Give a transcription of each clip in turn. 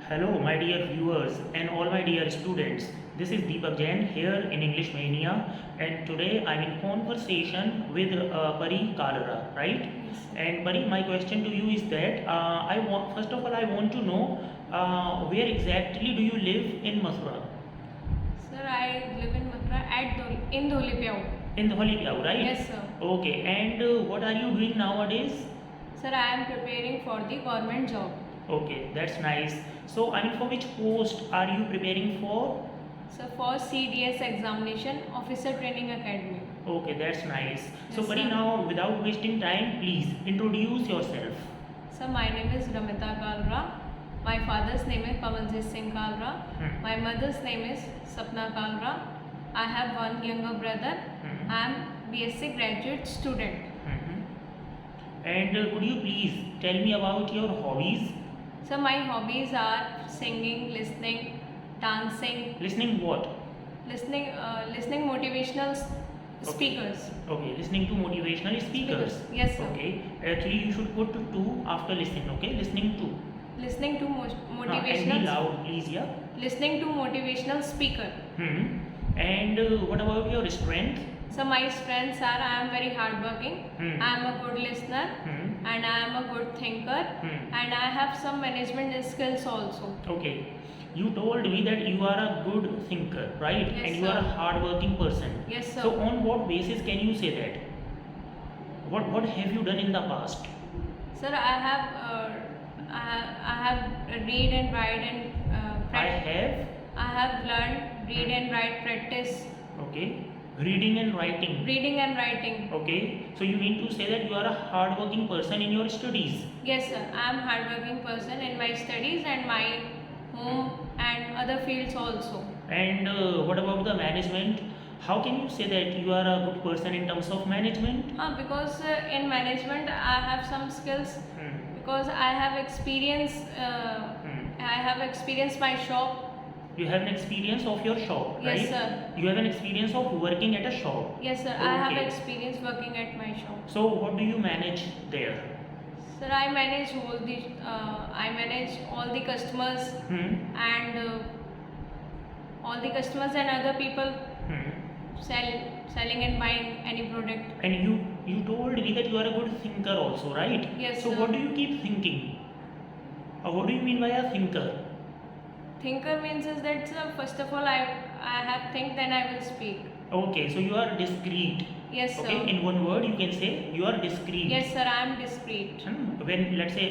Hello, my dear viewers and all my dear students. This is Deepak Jain here in English Mania, and today I'm in conversation with Pari Kalra, right? Yes, sir. And Pari, my question to you is that first of all I want to know where exactly do you live in Mathura? Sir, I live in Mathura in Dholipyau. In the Holy Piau, right? Yes, sir. Okay, and what are you doing nowadays? Sir, I am preparing for the government job. Okay, that's nice. So, for which post are you preparing for? Sir, for CDS examination, Officer Training Academy. Okay, that's nice. So, Yes, Pari, sir. now without wasting time, please introduce yourself. Sir, my name is Ramita Kalra. My father's name is Pawanjit Singh Kalra. Hmm. My mother's name is Sapna Kalra. I have one younger brother. Hmm. I am BSc graduate student. Mhm. And could you please tell me about your hobbies? So my hobbies are singing, listening, dancing, Listening what? listening motivational speakers. Okay, listening to motivational speakers. Yes, sir. Okay, actually you should put two after listening. Okay, listening to. Listening to And be motivational. loud, please. Yeah. Listening to motivational speaker. Hmm. And what about your strength? So my strengths are I am very hardworking. Hmm. I am a good listener. Hmm. And I am a good thinker. Hmm. And I have some management skills also. Okay. You told me that you are a good thinker, right? Yes, and you are a sir. hard-working person. Yes, sir. So on what basis can you say that? What have you done in the past? Sir, I have read and write and I have learned read and write practice. Okay, reading and writing. Reading and writing. Okay, so you mean to say that you are a hard-working person in your studies. Yes, sir. I am hardworking person in my studies and my home and other fields also. And what about the management? How can you say that you are a good person in terms of management? Because in management I have some skills Hmm. because I have experience. I have experienced my shop. You have an experience of your shop, right? Yes, sir. You have an experience of working at a shop. Yes, sir. I have Okay. experience working at my shop. So what do you manage there? Sir, I manage all the customers Hmm. and all the customers and other people Hmm. selling and buying any product. And you told me that you are a good thinker also, right? Yes, So sir. what do you keep thinking? What do you mean by a thinker? Thinker means is that first of all I have think, then I will speak. Okay, so you are discreet. Yes, sir. Okay, in one word you can say you are discreet. Yes, sir. I am discreet. When let's say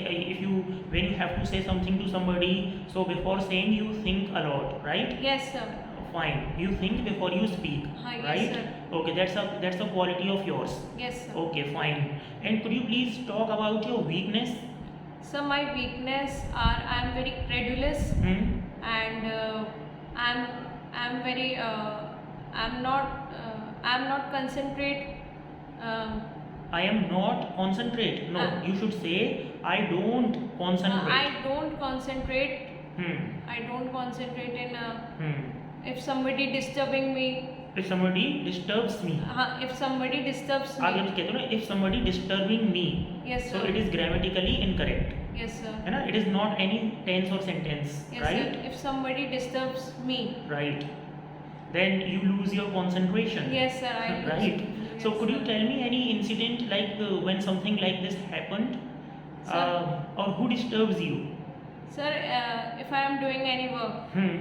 when you have to say something to somebody, so before saying you think a lot, right? Yes, sir. Fine. You think before you speak, Yes, right? sir. Okay, that's a quality of yours. Yes, sir. Okay, fine. And could you please talk about your weakness? So my weakness are I am very credulous Hmm? and I'm very I'm not concentrate. I am not concentrate. No, you should say I don't concentrate. I don't concentrate. Hmm. I don't concentrate in Hmm. if somebody disturbing me. If somebody disturbs me. If somebody disturbs आगे me. कहते हो ना, if somebody disturbing me. Yes, So sir. it is grammatically incorrect. Yes, sir. है ना? It is not any tense or sentence, Yes, right? sir. If somebody disturbs me. Right. Then you lose your concentration. Yes, sir. I lose. Right. Yes, So could you sir. tell me any incident like when something like this happened, Sir. or who disturbs you? Sir, if I am doing any work, Hmm.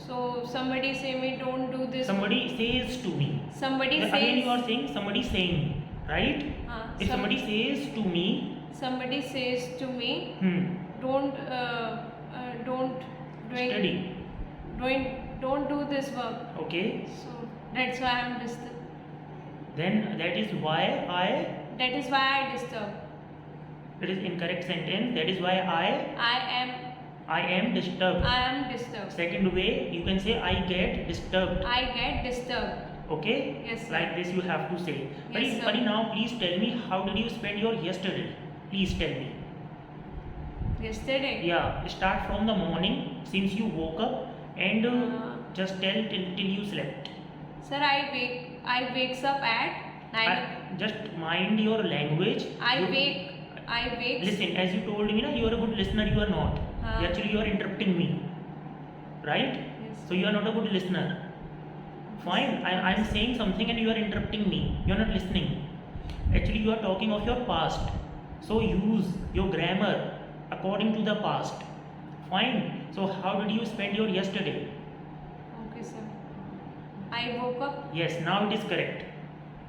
so somebody say me don't do this. Somebody says to me. Somebody Again says. you are saying somebody saying, right? If somebody says to me, somebody says to me, hmm, don't study. don't do this work. Okay. So that's why I'm disturbed. Then that is why That is why I disturb. it is incorrect sentence. That is why I am disturbed. I am disturbed. Second way you can say I get disturbed. I get disturbed. Okay. Yes, sir. Like this you have to say. Yes, sir. Pari, now please tell me how did you spend your yesterday? Please tell me. Yesterday. Yeah. Start from the morning since you woke up and just tell till you slept. Sir, I wakes up at 9. Just mind your language. I wake. Listen, as you told me, na, you are a good listener. You are not. Actually, you are interrupting me, right? Yes. So you are not a good listener. Fine, I'm saying something and you are interrupting me. You are not listening. Actually, you are talking of your past. So use your grammar according to the past. Fine. So how did you spend your yesterday? Okay, sir. I woke up. Yes, now it is correct.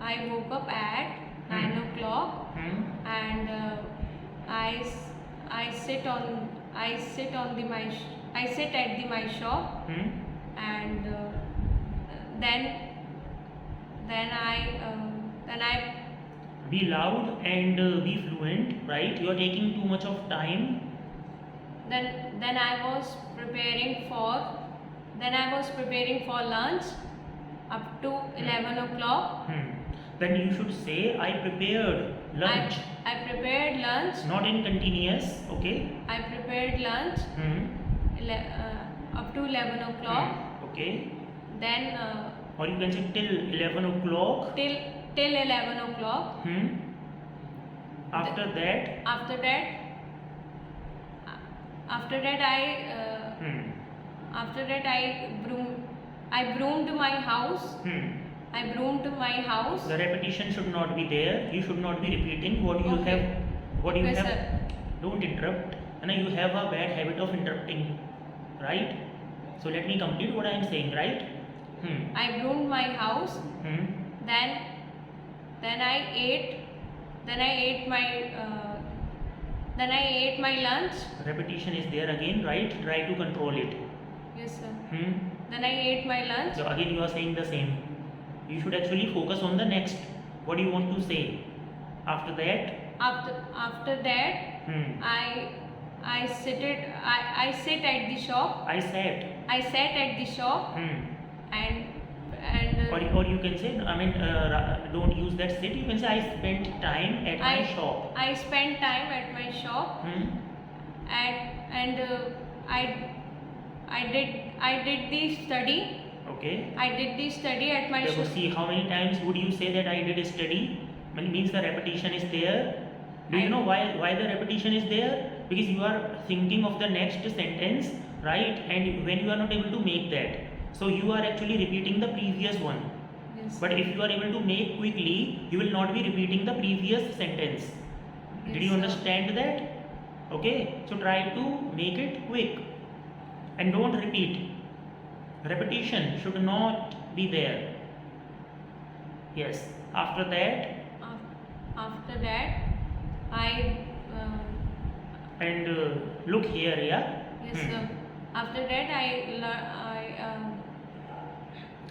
I woke up at Hmm. 9 o'clock, Hmm. and I sit at my shop, Hmm. and then I Be loud and be fluent, right? You are taking too much of time. then I was preparing for lunch up to 11 o'clock. Hmm. Then you should say, I prepared lunch. I prepared lunch. Not in continuous, okay? I prepared lunch Hmm. up to 11 o'clock. Okay. Then Or you can say till 11 o'clock. till 11 o'clock. Hmm. After that. After that Hmm. I broomed my house. Hmm. I broomed my house. The repetition should not be there. You should not be repeating what you Okay. have. What you Okay, have. sir. Don't interrupt. And you have a bad habit of interrupting, right? So let me complete what I am saying, right? Hmm. I broomed my house. Hmm. Then I ate my lunch. Repetition is there again, right? Try to control it. Yes, sir. Hmm. Then I ate my lunch. So again you are saying the same. You should actually focus on the next. What do you want to say? After that. After that, Hmm. I sit at the shop. I sat. I sat at the shop, Hmm. and Or you can say, I mean, don't use that sit. You can say, I spent time at my shop. I spent time at my shop, Hmm. and I did the study. Okay. I did the study at my So shop. see, how many times would you say that I did a study? Means the repetition is there. Do you know why the repetition is there? Because you are thinking of the next sentence, right? And when you are not able to make that, so you are actually repeating the previous one. Yes. But if you are able to make quickly, you will not be repeating the previous sentence. Did you Yes, sir. understand that? Okay, so try to make it quick and don't repeat. Repetition should not be there. Yes. After that, After that, I and look here, yeah. yes, sir. After that,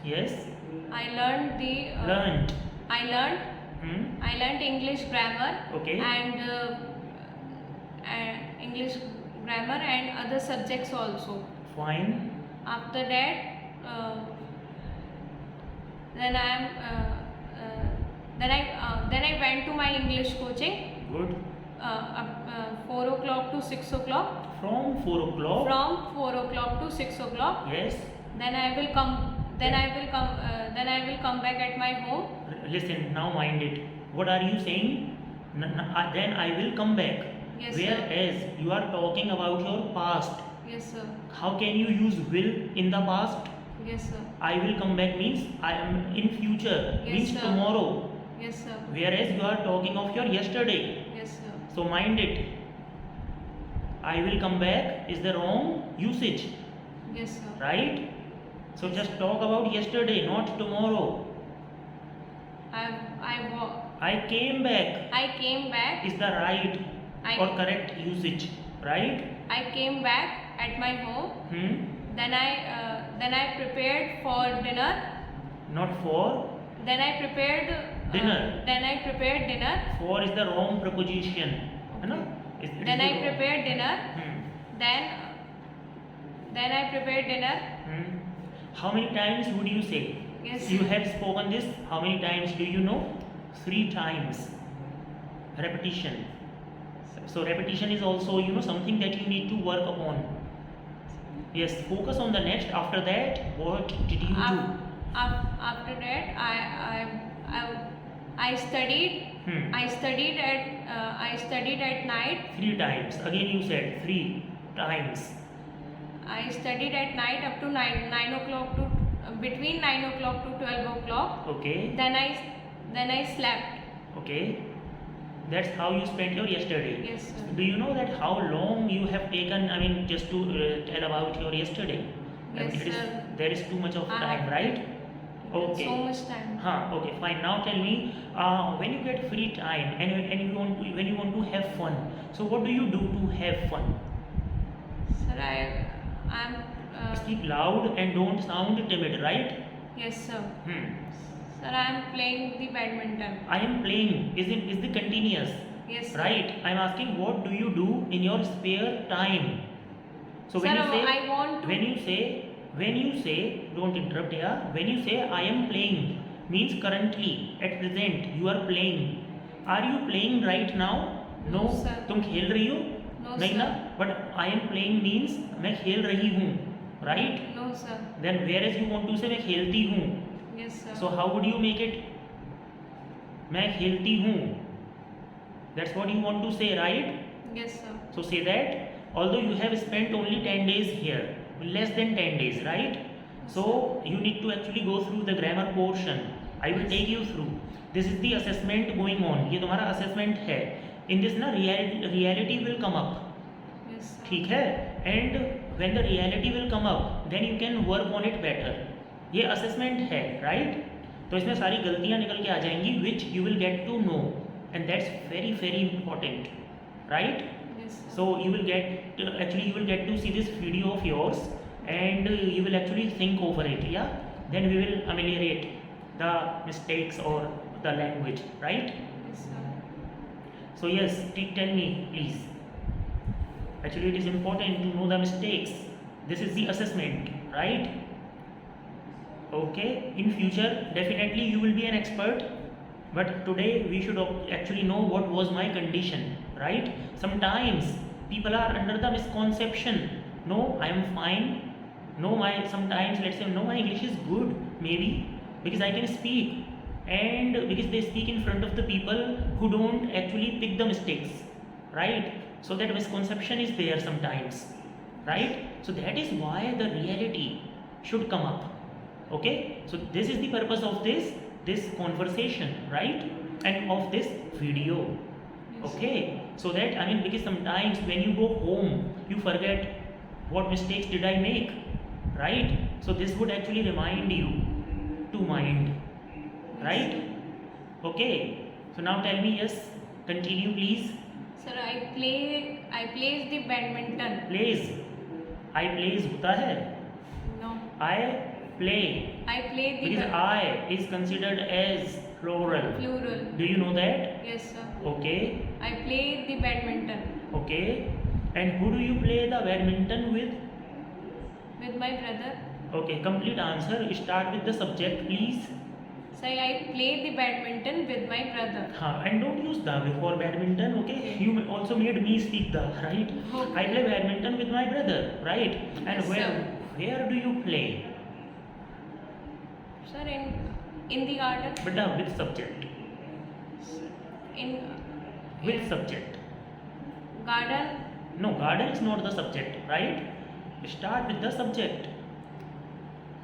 Yes. I learned the Learned. I learned Hmm. I learned English grammar. Okay. And English grammar and other subjects also. Fine. After that, then I went to my English coaching. Good. 4 o'clock to 6 o'clock. From 4 o'clock. From 4 o'clock to 6 o'clock. Yes. Then I will come back at my home. Listen, now mind it. What are you saying? Then I will come back. Yes, sir. Whereas you are talking about your past. Yes, sir. How can you use will in the past? Yes, sir. I will come back means I am in future. Yes, Means sir. tomorrow. Yes, sir. Whereas you are talking of your yesterday. Yes, sir. So mind it. I will come back is the wrong usage. Yes, sir. Right? So just talk about yesterday, not tomorrow. I came back I came back. is the right I- or correct usage. Right? I came back at my home. Hmm? Then I prepared for dinner. Not for. Then I prepared Dinner. Then I prepared dinner. For is the wrong preposition. है ना? It is Then the I wrong- prepared dinner. Hmm. Then I prepared dinner. Hmm. How many times would you say? Yes. You have spoken this. How many times do you know? 3 times. Repetition. So repetition is also something that you need to work upon. Yes. Focus on the next. After that, what did you do? After that, I studied. Hmm. I studied at night. 3 times. Again you said 3. times? I studied at night up to 9 o'clock to between 9 o'clock to 12 o'clock. Okay. Then I slept. Okay. That's how you spent your yesterday. Yes, sir. Do you know that how long you have taken? I mean, just to tell about your yesterday. I Yes, mean, it is, sir. there is too much of I time, have right? Okay. So much time. Okay, fine. Now tell me, when you get free time and you want to, when you want to have fun, so what do you do to have fun? Sir, I'm Speak loud and don't sound timid, right? yes, sir. Hmm. Sir, I am playing the badminton. I am playing. Is the continuous? Yes, sir. Right. I am asking, what do you do in your spare time? So when Sir, you say, I want to. when you say, don't interrupt here. When you say I am playing, means currently, at present, you are playing. Are you playing right now? No, sir. तुम खेल रही हो? No, नहीं sir. ना? But I am playing means मैं खेल रही हूँ, right? No, sir. Then whereas you want to say मैं खेलती हूँ. Yes, sir. So how would you make it? मैं खेलती हूँ. That's what you want to say, right? Yes, sir. So say that. Although you have spent only 10 days here, less than 10 days, right? So you need to actually go through the grammar portion. I will take you through. This is the assessment going on. ये तुम्हारा assessment है. In this ना reality will come up. Yes, sir. ठीक है? And when the reality will come up, then you can work on it better. ये assessment है, right? तो इसमें सारी गलतियाँ निकल के आ जाएंगी, which you will get to know, and that's very very important, right? Yes, sir. So you will get you will get to see this video of yours, and you will actually think over it. Yeah. Then we will ameliorate the mistakes or the language, right? Yes, sir. So yes, tell me please. Actually, it is important to know the mistakes. This is the assessment, right? Okay. In future, definitely you will be an expert. But today we should actually know what was my condition, right? Sometimes people are under the misconception. No, I am fine. No, sometimes let's say no, my English is good, maybe because I can speak, and because they speak in front of the people who don't actually pick the mistakes, right? So that misconception is there sometimes, right? So that is why the reality should come up. Okay, so this is the purpose of this conversation, right? And of this video. Yes. Okay, so that I mean, because sometimes when you go home you forget what mistakes did I make, right? So this would actually remind you to mind, right? Okay, so now tell me, yes, continue please. Sir, I plays the badminton. Plays, I plays होता है. No, I play, I play the because I is considered as plural. plural. Do you know that? Yes, sir. Okay, I play the badminton okay. And who do you play the badminton with? with my brother. Okay, complete answer. Start with the subject, please. Sir, I play the badminton with my brother. And don't use the before badminton, okay? You also made me speak the, right? Okay. I play badminton with my brother, right? And Yes, where do you play? Sir, in the garden. But with subject. In With subject. garden. No, garden is not the subject, right? Start with the subject.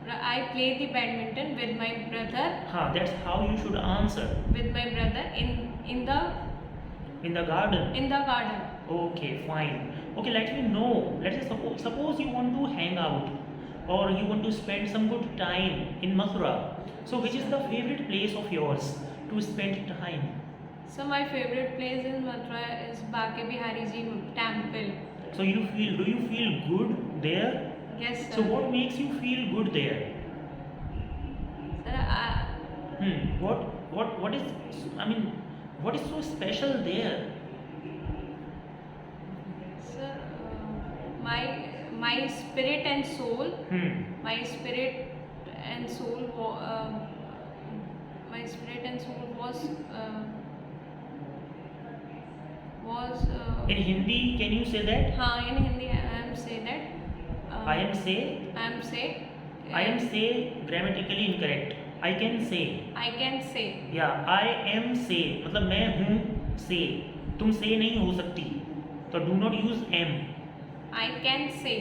I play the badminton with my brother. That's how you should answer. With my brother in the garden. in the garden. Okay, fine. Okay, let me know. Let's say suppose you want to hang out, or you want to spend some good time in Mathura. So which is the favorite place of yours to spend time? So my favorite place in Mathura is Bake Bihari Ji temple. So do you feel good there? Yes, sir. So what makes you feel good there? Sir, What is, I mean, what is so special there? sir, my spirit and soul. My spirit and soul. My spirit and soul was. In Hindi, can you say that? हाँ, in Hindi I am say that. I am say. I am say grammatically incorrect. I can say. I can say. Yeah, I am say मतलब मैं हूँ say. तुम say नहीं हो सकती. तो do not use am. I can say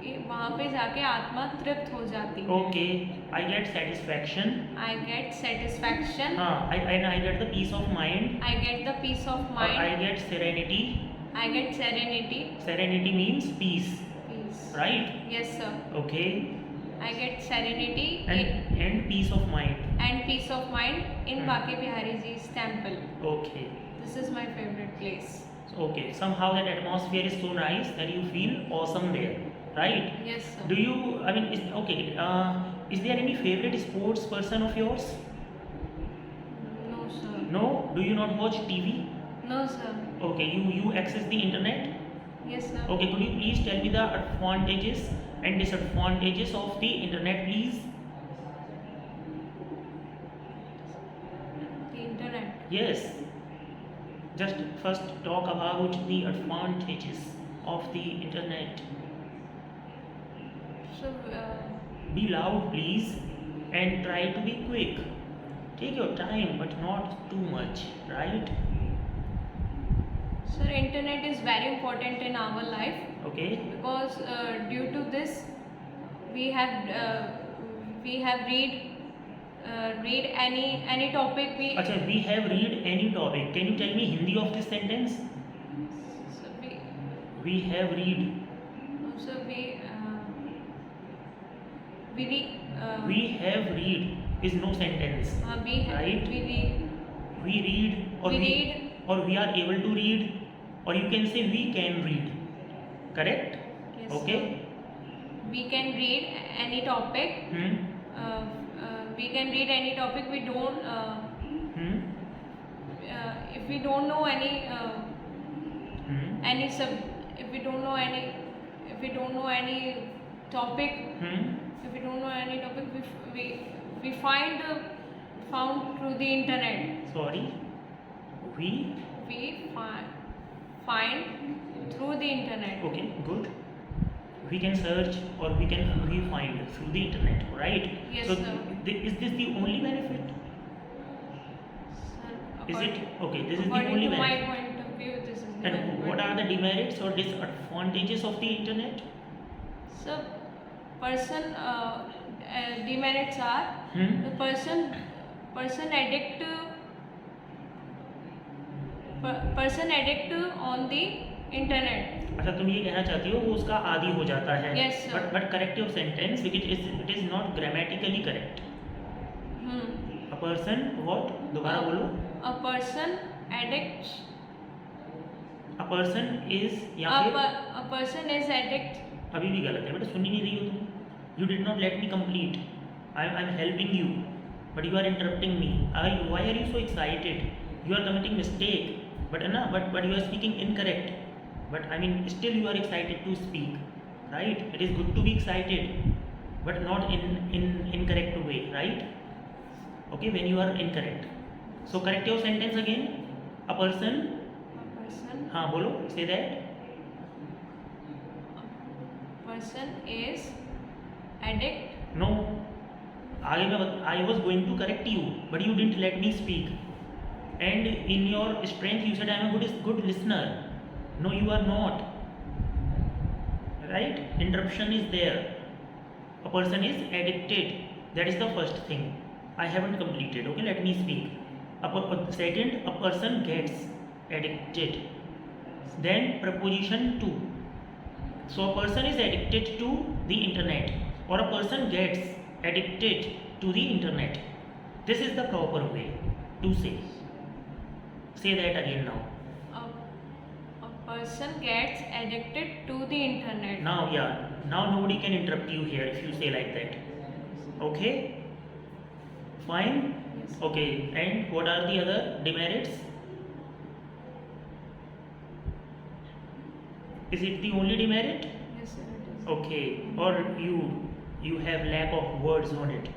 कि वहाँ पे जाके आत्मा तृप्त हो जाती है. Okay, I get satisfaction. I get satisfaction. I get the peace of mind. I get the peace of Or mind. I get serenity. I get serenity. Serenity means peace, Peace. right? Yes, sir. Okay, I get serenity and peace of mind. and peace of mind in Bake Bihari Ji's temple. Okay, This is my favorite place. okay. Somehow that atmosphere is so nice that you feel awesome there, right? Yes, sir. Do you? I mean, is there any favorite sports person of yours? No, sir. No. Do you not watch TV? No, sir. Okay, you access the internet. Yes, sir. Okay, could you please tell me the advantages and disadvantages of the internet, please? The internet. Yes. Just first talk about the advantages of the internet. So, Be loud, please, and try to be quick. Take your time, but not too much, right? sir, internet is very important in our life Okay. because due to this, we have read any topic we. Acha, we have read any topic. Can you tell me Hindi of this sentence? So We have read. so we read. We have read is no sentence. Right. We read. We read or We read. or we are able to read, or you can say we can read. Correct? Yes, Okay. sir. We can read any topic. We can read any topic. We don't. If we don't know any if we don't know any topic, if we don't know any topic, we found through the internet. Sorry. We. We find through the internet. Okay. Good. We can search or we find through the internet, right? Yes, so sir. Is this the only benefit? Sir, Is it okay? This is the according only to my benefit. point of view, this is the And benefit. what are the demerits or disadvantages of the internet? So, demerits are the person addict on the internet. अच्छा, तुम ये कहना चाहती हो वो उसका आदी हो जाता है. Yes, sir. But correct your sentence because it is not grammatically correct. A person what? दोबारा बोलो. A person addicts. A person is या फिर A person is addict. अभी भी गलत है बेटा, सुन ही नहीं रही हो तुम. You did not let me complete. I'm helping you, but you are interrupting me. Why are you so excited? You are committing mistake. But you are speaking incorrect. But I mean, still you are excited to speak, right? It is good to be excited, but not in incorrect way, right? Okay, when you are incorrect. So correct your sentence again. A person. हाँ बोलो. Say that. Person is addict. No. I was going to correct you, but you didn't let me speak. And in your strength, you said I am a good listener. No, you are not. Right? Interruption is there. A person is addicted. That is the first thing. I haven't completed. Okay, let me speak. Second, a person gets addicted. Then preposition to. So a person is addicted to the internet, or a person gets addicted to the internet. This is the proper way to say. Say that again now. A person gets addicted to the internet. Now nobody can interrupt you here if you say like that. Okay? Fine? Yes. Okay, and what are the other demerits? Is it the only demerit? Yes, sir, it is. Okay, or you have lack of words on it,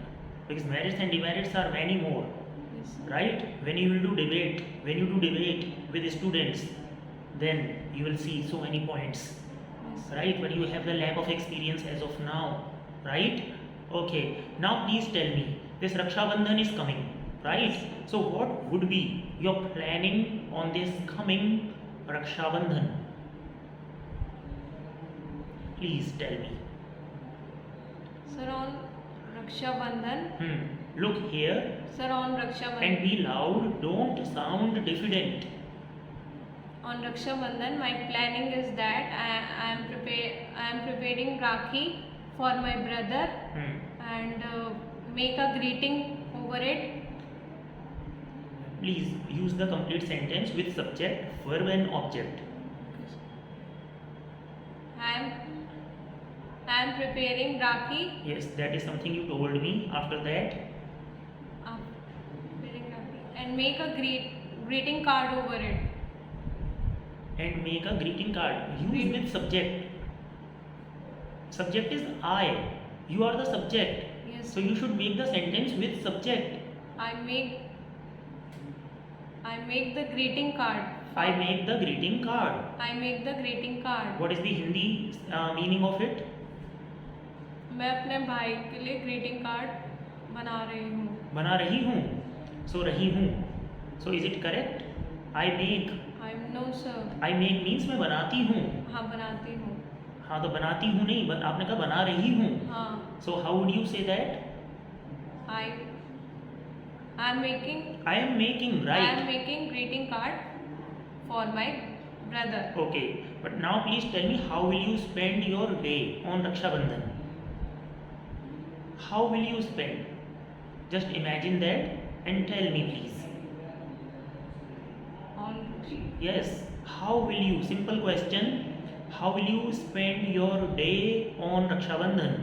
because merits and demerits are many more. Yes, sir. Right? When you do debate with students, then you will see so many points, Yes, sir. right? But you have the lack of experience as of now, right? Okay, now please tell me, this Raksha Bandhan is coming, right? So what would be your planning on this coming Raksha Bandhan? Please tell me. Sir, on Raksha Bandhan. Look here Sir, on Raksha and Bandhan. be loud. Don't sound diffident. On Raksha Bandhan, my planning is that I am preparing Rakhi for my brother and make a greeting over it. Please use the complete sentence with subject, verb and object. I am preparing Rakhi. Yes, that is something you told me. After that, Preparing Rakhi and make a greeting card over it. and make a greeting card. Use with subject. Subject is I. You are the subject. Yes. So you should make the sentence with subject. I make the greeting card. I make the greeting card. I make the greeting card. What is the Hindi meaning of it? मैं अपने भाई के लिए greeting card बना रही हूँ. बना रही हूँ. So रही हूँ. So is it correct? I make. I know sir. I make means मैं बनाती हूँ. हाँ बनाती हूँ. हाँ तो बनाती हूँ नहीं, आपने कहा बना रही हूँ. हाँ. So how would you say that? I am making. I am making, I right? am making greeting card for my brother. Okay, but now please tell me how will you spend your day on Raksha Bandhan? How will you spend? Just imagine that and tell me please. On Yes, how will you? Simple question. How will you spend your day on Raksha Bandhan?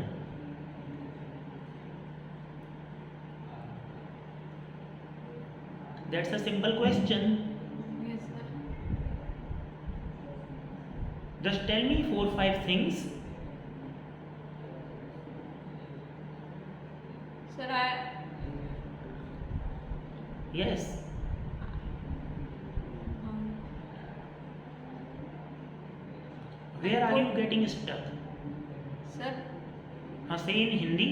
That's a simple question. yes sir. Just tell me 4-5 things. Sir, Yes. Where are you getting stuck? Sir, हाँ, say in Hindi.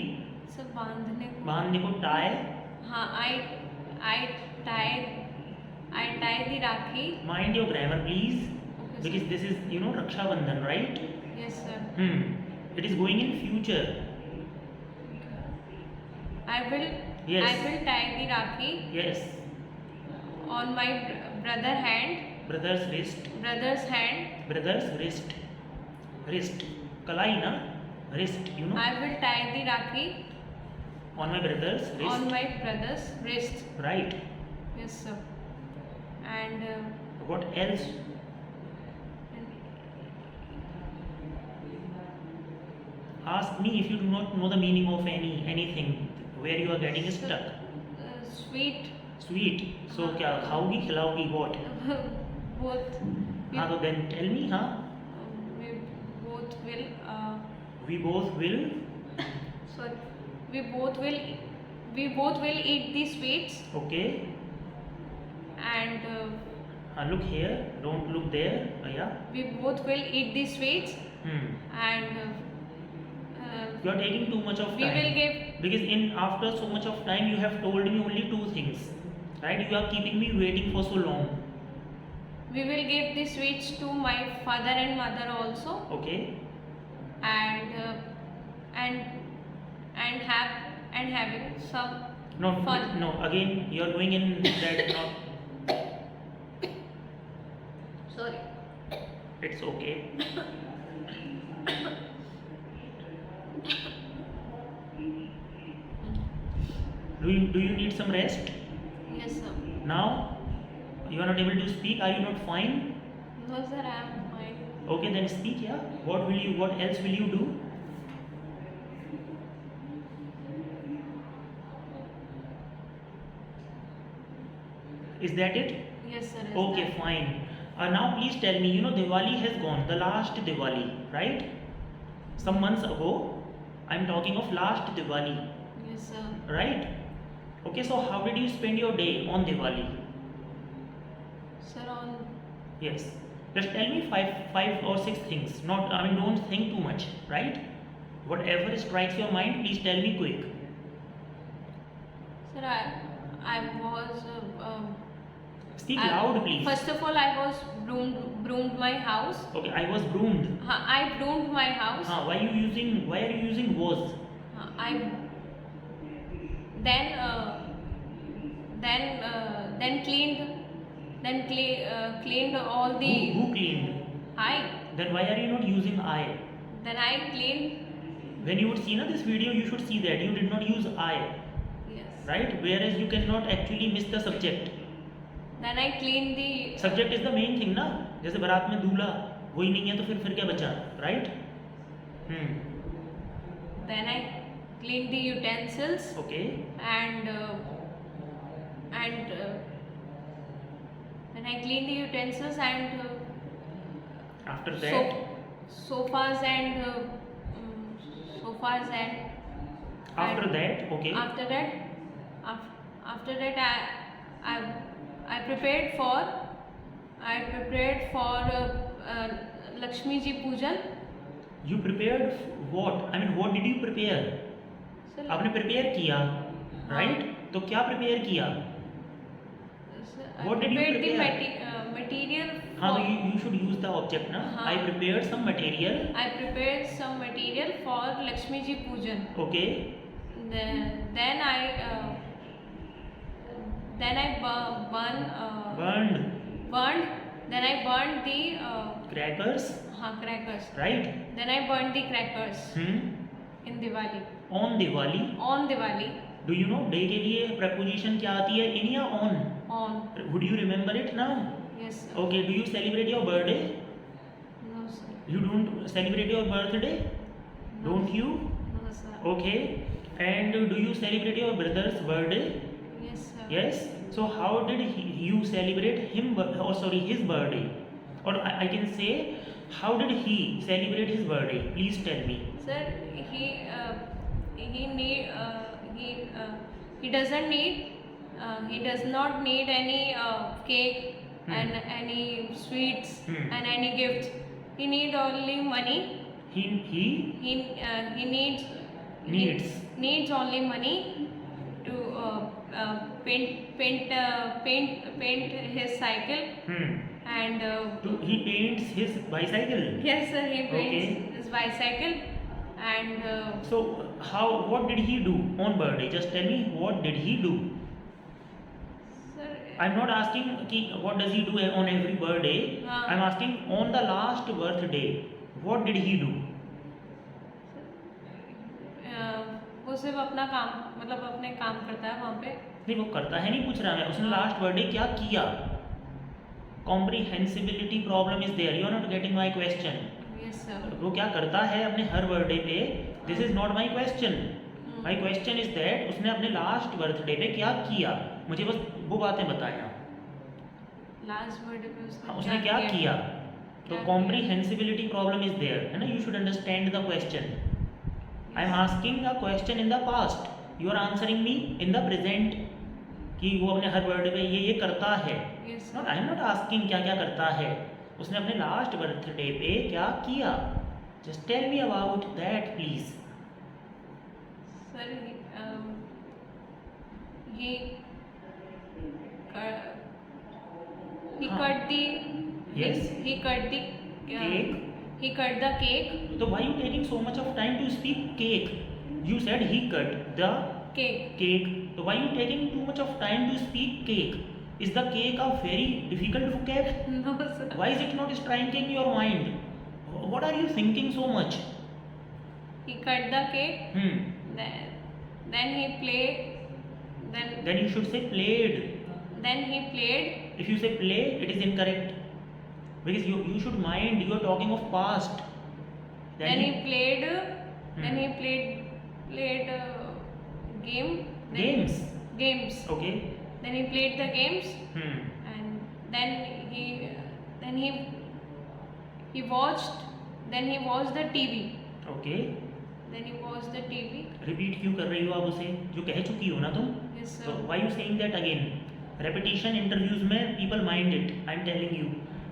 sir बांधने को. बांधने को tie. हाँ, I tie the Rakhi. Mind your grammar, please. Okay, Because sir. this is, Raksha Bandhan, right? Yes sir. It is going in future. I will. Yes. I will tie the Rakhi Yes. on my brother hand. Brother's wrist. Brother's hand. Brother's wrist. Wrist. Kalai na? Wrist, I will tie the Rakhi On my brother's wrist. on my brother's wrist. Right. Yes sir. And What else? Ask me if you do not know the meaning of anything where you are getting stuck. Sweet. Sweet. So क्या खाओगी खिलाओगी what? Both. हाँ तो then tell me हाँ. We both will. We both will. Sorry. We both will. We both will eat the sweets Okay. and Look here. Don't look there. Yeah. we both will eat the sweets and You are taking too much of we time. will give. Because after so much of time you have told me only 2 things. Right? You are keeping me waiting for so long. We will give the sweets to my father and mother also, Okay. and having some No. fun. No. Again, you are going in that. Not. Sorry. It's okay. Do you need some rest? Yes sir. Now you are not able to speak. Are you not fine? No sir, I am fine. Okay, then speak. Yeah. What else will you do? Is that it? Yes sir. Is Okay, that- fine. Now please tell me. Diwali has gone. The last Diwali, right? Some months ago. I'm talking of last Diwali, Yes sir. right? Okay, so how did you spend your day on Diwali? Sir, on Yes. Just tell me five or 6 things. Don't think too much, right? Whatever strikes your mind, please tell me quick. sir, I was Speak loud, please. First of all, I was broomed my house. Okay, I was broomed. I broomed my house. Why are you using was? I then cleaned all the. Who cleaned? I. Then why are you not using I? Then I cleaned. When you would see this video, you should see that you did not use I. Yes. Right? Whereas you cannot actually miss the subject. Then I cleaned the. Subject is the main thing ना. जैसे बारात में दूल्हा वही नहीं है तो फिर क्या बचा? Right? Then I cleaned the utensils. Okay. And then I cleaned the utensils and After that. Sofas and After that, okay. After that I prepared for Lakshmi Ji Pujan. You prepared what? I mean, what did you prepare? Sir, आपने prepare किया, right? तो क्या prepare किया? What did you prepared prepare? the material. हाँ तो you should use the object ना. हाँ. I prepared some material. I prepared some material for Lakshmi Ji Pujan. Okay. Then I burned. Then I burned the Crackers. crackers. Right. Then I burned the crackers in Diwali. On Diwali. On Diwali. Do you know day के लिए preposition क्या आती है? In या on? On. Would you remember it now? Yes, sir. Okay. Do you celebrate your birthday? No, sir. You don't celebrate your birthday? No. Don't you? No, sir. Okay. And do you celebrate your brother's birthday? Yes, sir. Yes. So how did you celebrate his birthday? Or I can say, how did he celebrate his birthday? Please tell me. Sir, he does not need any cake and any sweets and any gifts. He need only money. He needs only money to paint his cycle and He paints his bicycle. yes, sir, he paints Okay. his bicycle and So what did he do on birthday? Just tell me, what did he do? sir, I'm not asking what does he do on every birthday. I'm asking on the last birthday, what did he do? वो सिर्फ अपना काम मतलब अपने काम करता है वहाँ पे. नहीं वो करता है नहीं पूछ रहा मैं, उसने लास्ट बर्थडे क्या किया? Comprehensibility problem is there, you are not getting my question. Yes, sir. वो क्या करता है अपने हर बर्थडे पे? This is not my question. My question is that उसने अपने लास्ट बर्थडे पे क्या किया, मुझे बस वो बातें बताया. लास्ट बर्थडे पे उसने क्या किया? तो कॉम्प्रीहेंसिबिलिटी प्रॉब्लम इज देयर है ना. You should understand the question. I am asking a question in the past, you are answering me in the present कि वो अपने हर बर्थडे पे ये करता है. Yes, not I am not asking क्या क्या करता है. उसने अपने लास्ट बर्थडे पे क्या किया? Just tell me about that please. Sir he cut the Yes. he cut the Cake. he cut the cake. So why you taking so much of time to speak cake? You said he cut the cake. So why you taking too much of time to speak cake? Is the cake a very difficult vocab? No, sir. Why is it not striking your mind? What are you thinking so much? He cut the cake. Then he played. Then you should say played. Then he played. If you say play, it is incorrect. Because you should mind, you are talking of past. Then he played. Then he played game. Games. Okay. Then he played the games. And then he watched. Then he watched the TV. Okay. Then he watched the TV. Repeat क्यों कर रही हो आप उसे जो कह चुकी हो ना तुम? Yes, sir. So why you saying that again? Repetition interviews में people mind it. I'm telling you,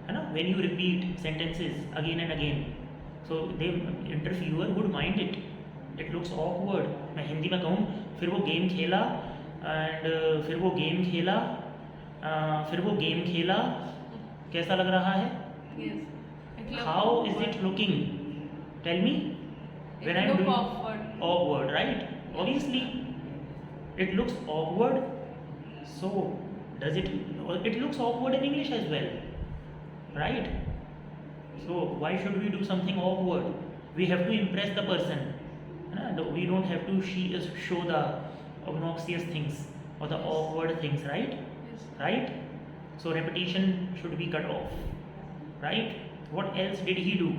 है ना? When you repeat sentences again and again, so the interviewer would mind it. It looks awkward. मैं हिंदी में कहूँ फिर वो game खेला and फिर वो गेम खेला फिर वो गेम खेला, कैसा लग रहा है? Yes. It look How is awkward. it looking? Tell me. When It I'm look doing awkward. awkward, right? Obviously, it looks awkward. So, does it? It looks awkward in English as well, right? So, why should we do something awkward? We have to impress the person. है ना? We don't have to show the obnoxious things or the awkward things, right? Yes. Right? So repetition should be cut off, right? What else did he do?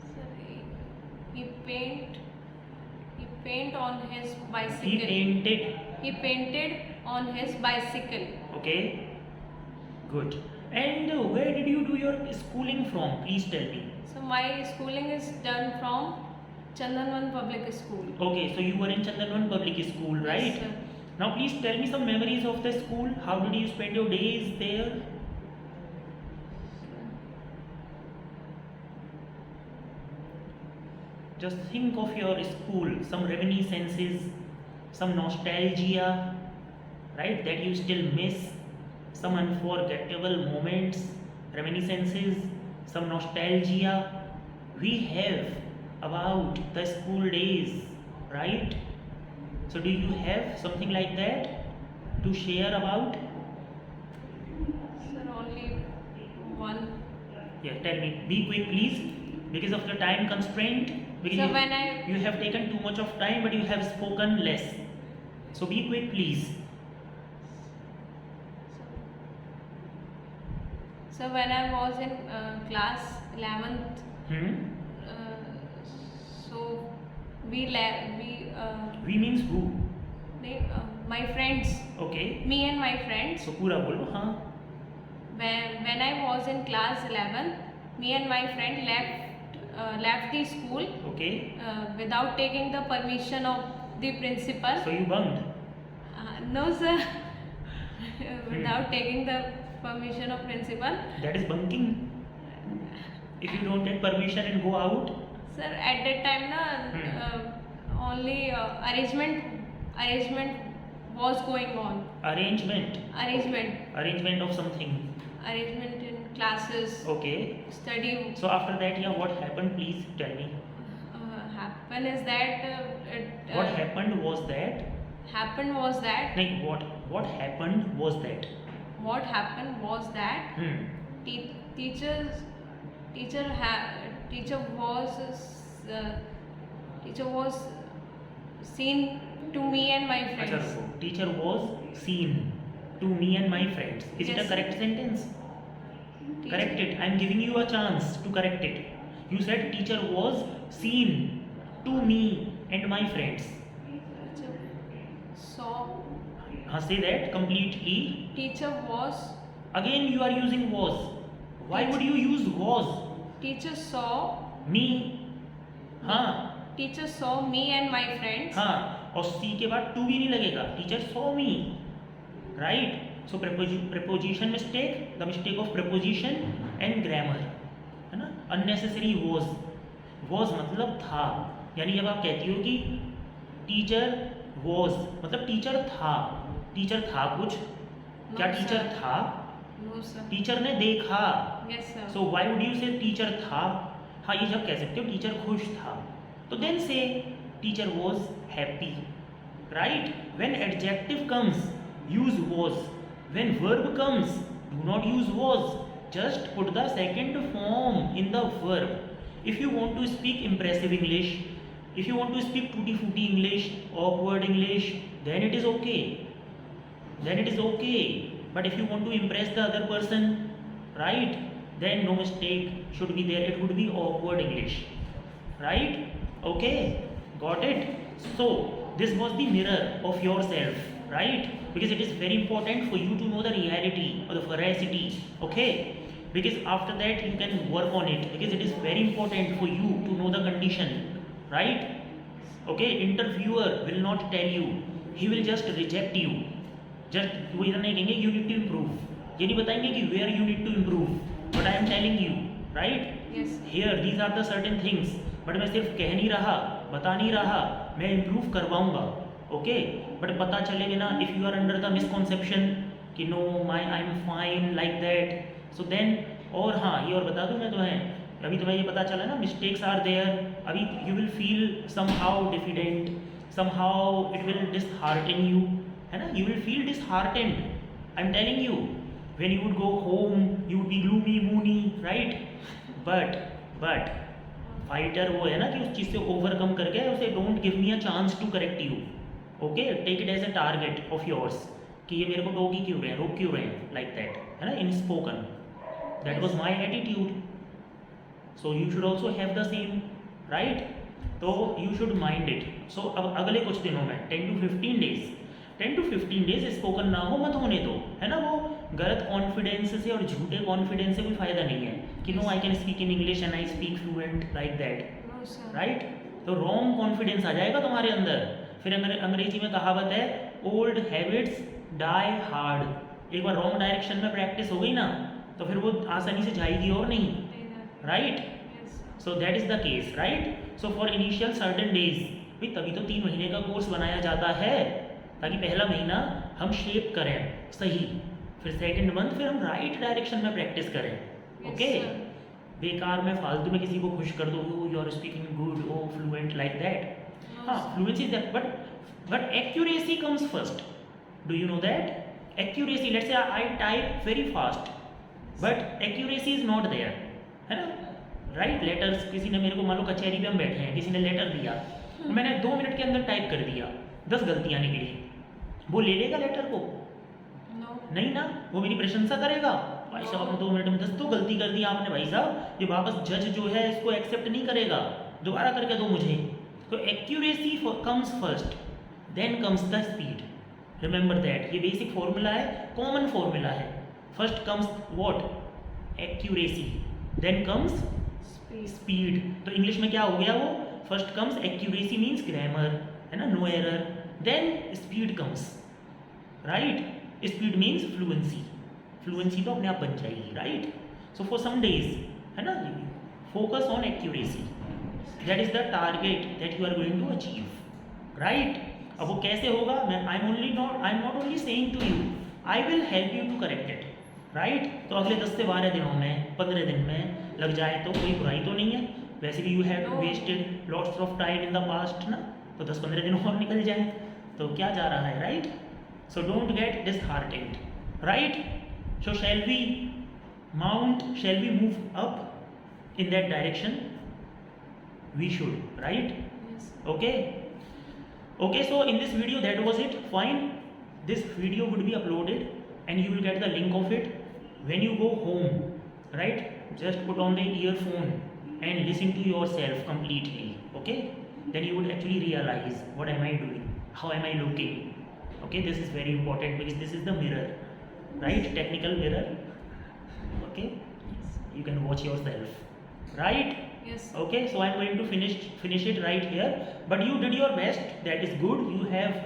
Sir, he paint on his bicycle. He painted. He painted on his bicycle. Okay, good. And where did you do your schooling from? Please tell me. So my schooling is done from Chandanvan Public School. Okay, so you were in Chandanvan Public School, right? Yes, sir. Now please tell me some memories of the school. How did you spend your days there? Just think of your school, some reminiscences, some nostalgia, right, that you still miss, some unforgettable moments, reminiscences, some nostalgia we have about the school days, right? So do you have something like that to share about? Sir, only one. Yeah, tell me. Be quick, please, because of the time constraint. Because So when I you have taken too much of time, but you have spoken less. So be quick, please. so when I was in class 11th, so we We means who? my friends, Okay. me and my friends, So पूरा बोलो, हाँ. when I was in class 11, me and my friend left the school Okay. without taking the permission of the principal. So you bunked. No, sir. Without taking the permission of principal. That is bunking. If you don't take permission and go out. Sir, at that time, na, only arrangement was going on. Arrangement. Arrangement Of something. in classes, Okay. study. So after that, yeah, what happened? Please tell me. Happen is that What happened was that. happened was that Like what happened was that. what happened was that teacher was seen to me and my अच्छा friends. रुको. Teacher was seen to me and my friends. Is it a Yes. correct sentence? Teacher- Correct it. I am giving you a chance to correct it. You said teacher was seen to me and my friends. saw Say that completely. teacher was Again you are using was. Why would you use was? teacher saw Me. हाँ. teacher saw me and my friends. हाँ. और सी के बाद to भी नहीं लगेगा. Teacher saw me. Right. So preposition mistake, the mistake of preposition and grammar, है ना. unnecessary was मतलब था. यानी जब आप कहती हो कि टीचर was मतलब टीचर था कुछ. क्या No, टीचर sir. था? No, sir. टीचर ने देखा. Yes, sir. So why would you से टीचर था? हाँ, ये जब कह सकते हो टीचर खुश था, तो then say teacher was happy, right. When adjective comes use was. When verb comes do not use was. Just put the second form in the verb. If you want to speak impressive English, if you want to speak tutti frutti English, awkward English, then it is okay. But if you want to impress the other person, right, then no mistake should be there. It would be awkward English, right? Okay, got it. So this was the mirror of yourself, right? Because it is very important for you to know the reality or the veracity, okay? Because after that you can work on it, because it is very important for you to know the condition, right? Okay, interviewer will not tell you, he will just reject you. Just वो इधर नहीं कहेंगे you need to improve, ये नहीं बताएंगे कि where you need to improve, but I am telling you, right? Yes. Here these are the certain things, but मैं सिर्फ कह नहीं रहा, बता नहीं रहा, मैं improve करवाऊंगा, okay? But पता चलेगा ना, if you are under the misconception, कि no my I am fine like that. So then, और हाँ ये और बता दूँ मैं तुम्हें, अभी तुम्हें ये पता चला ना मिस्टेक्स आर देयर, अभी you will feel somehow diffident, somehow it will dishearten you, है ना, you will feel disheartened. I am telling you, when you would go home you would be gloomy moony, right? but fighter वो है ना कि उस चीज़ से overcome करके उसे don't give me a chance to correct you. Okay, take it as a target of yours कि ये मेरे को टोकी क्यों रहे हैं, रोक क्यों रहे हैं, लाइक दैट, है ना, इन spoken. That was my attitude, so you should also have the same, right? तो यू शुड माइंड इट. सो अब अगले कुछ दिनों में 10 to 15 डेज स्पोकन ना हो, मत होने दो, है ना. वो गलत कॉन्फिडेंस से और झूठे कॉन्फिडेंस से कोई फ़ायदा नहीं है कि no I can speak in English and I speak fluent like that, No, sir. Right? तो रॉन्ग कॉन्फिडेंस आ जाएगा तुम्हारे अंदर. फिर अंग्रेजी में कहावत है ओल्ड हैबिट्स डाई हार्ड. एक बार रॉन्ग डायरेक्शन में प्रैक्टिस हो गई ना तो फिर वो आसानी से जाएगी और नहीं, right? Yes, sir. So that is the case, right? So for initial certain days, भाई तभी तो 3 महीने का कोर्स बनाया जाता है ताकि पहला महीना हम शेप करें सही, फिर सेकंड मंथ फिर हम राइट डायरेक्शन में प्रैक्टिस करें. Yes, okay, sir. बेकार में फालतू में किसी को खुश कर दो, you are speaking good, oh fluent like that. No, हाँ, sir. Fluency is that, but accuracy comes first. Do you know that? Accuracy, let's say I type very fast but accuracy is not there, है ना, right? Letters, किसी ने मेरे को, मान लो कचहरी में हम बैठे हैं, किसी ने लेटर दिया, मैंने 2 मिनट के अंदर टाइप कर दिया, 10 गलतियाँ निकली, वो ले लेगा लेटर को? No. नहीं ना, वो मेरी प्रशंसा करेगा, भाई साहब आपने 2 मिनट में 10 तो गलती कर दी आपने भाई साहब, ये वापस जज जो है इसको एक्सेप्ट नहीं करेगा, दोबारा करके दो मुझे. तो accuracy comes first, then comes the speed. Remember that, ये बेसिक फॉर्मूला है, कॉमन फॉर्मूला है. First comes what? Accuracy, then comes Speed. Speed. तो इंग्लिश में क्या हो गया वो? First comes accuracy means grammar, है ना, no error, then speed comes, right? Speed means fluency. Fluency तो अपने आप बन जाएगी, right? So for some days, है ना, focus on accuracy, that is the target that you are going to achieve, right? अब वो कैसे होगा? मैं I am not only saying to you, I will help you to correct it, right? तो अगले 10 से 12 दिनों में, 15 दिन में लग जाए तो कोई बुराई तो नहीं है. वैसे भी you have wasted lots of time in the past ना, तो 10-15 दिन और निकल जाए तो क्या जा रहा है, right? So don't get disheartened, right? So shall we move up in that direction? We should, right? Yes. Okay, so in this video that was it. Fine, this video would be uploaded and you will get the link of it when you go home, right? Just put on the earphone and listen to yourself completely. Okay, then you would actually realize what am I doing, how am I looking. Okay, this is very important because this is the mirror, right? Technical mirror. Okay, you can watch yourself, right? Yes. Okay, so I'm going to finish it right here, but you did your best, that is good. You have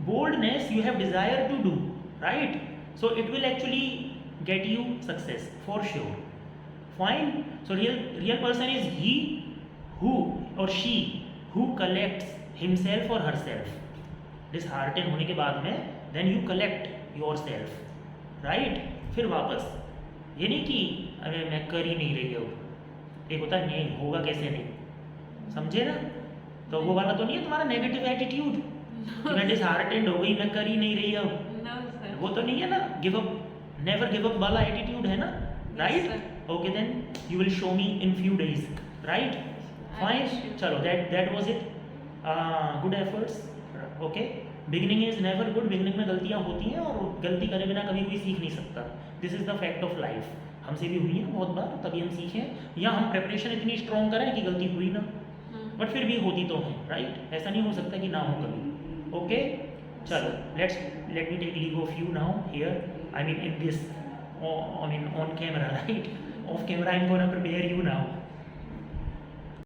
boldness, you have desire to do, right? So it will actually get you success for sure. Fine. So real person is he who or she who collects himself or herself. Disheartened होने के बाद में then you collect yourself, right? फिर वापस, ये नहीं कि अरे मैं कर ही नहीं रही हूँ, एक होता है नहीं होगा कैसे नहीं, समझे ना? तो वो वाला तो नहीं है तुम्हारा नेगेटिव एटीट्यूड कि मैं डिसहार्टेंड हो गई, मैं कर ही नहीं रही अब, No, sir. वो तो नहीं है ना. Give up, never give up वाला एटीट्यूड है ना, right? sir. Okay, then you will show me in few days, right? Fine, sure. चलो that was it. Good efforts. Okay, beginning is never good. Beginning में गलतियाँ होती हैं और गलती करे बिना कभी कोई सीख नहीं सकता. This is the fact of life. हमसे भी हुई है बहुत बार, तभी हम सीखें, या हम प्रेपरेशन इतनी स्ट्रॉन्ग करें कि गलती हुई ना, बट फिर भी होती तो है, राइट? ऐसा नहीं हो सकता कि ना हो कभी. ओके, चलो let me take leave of you now here, I mean in this, I mean on camera, right? Off camera I am gonna prepare you now.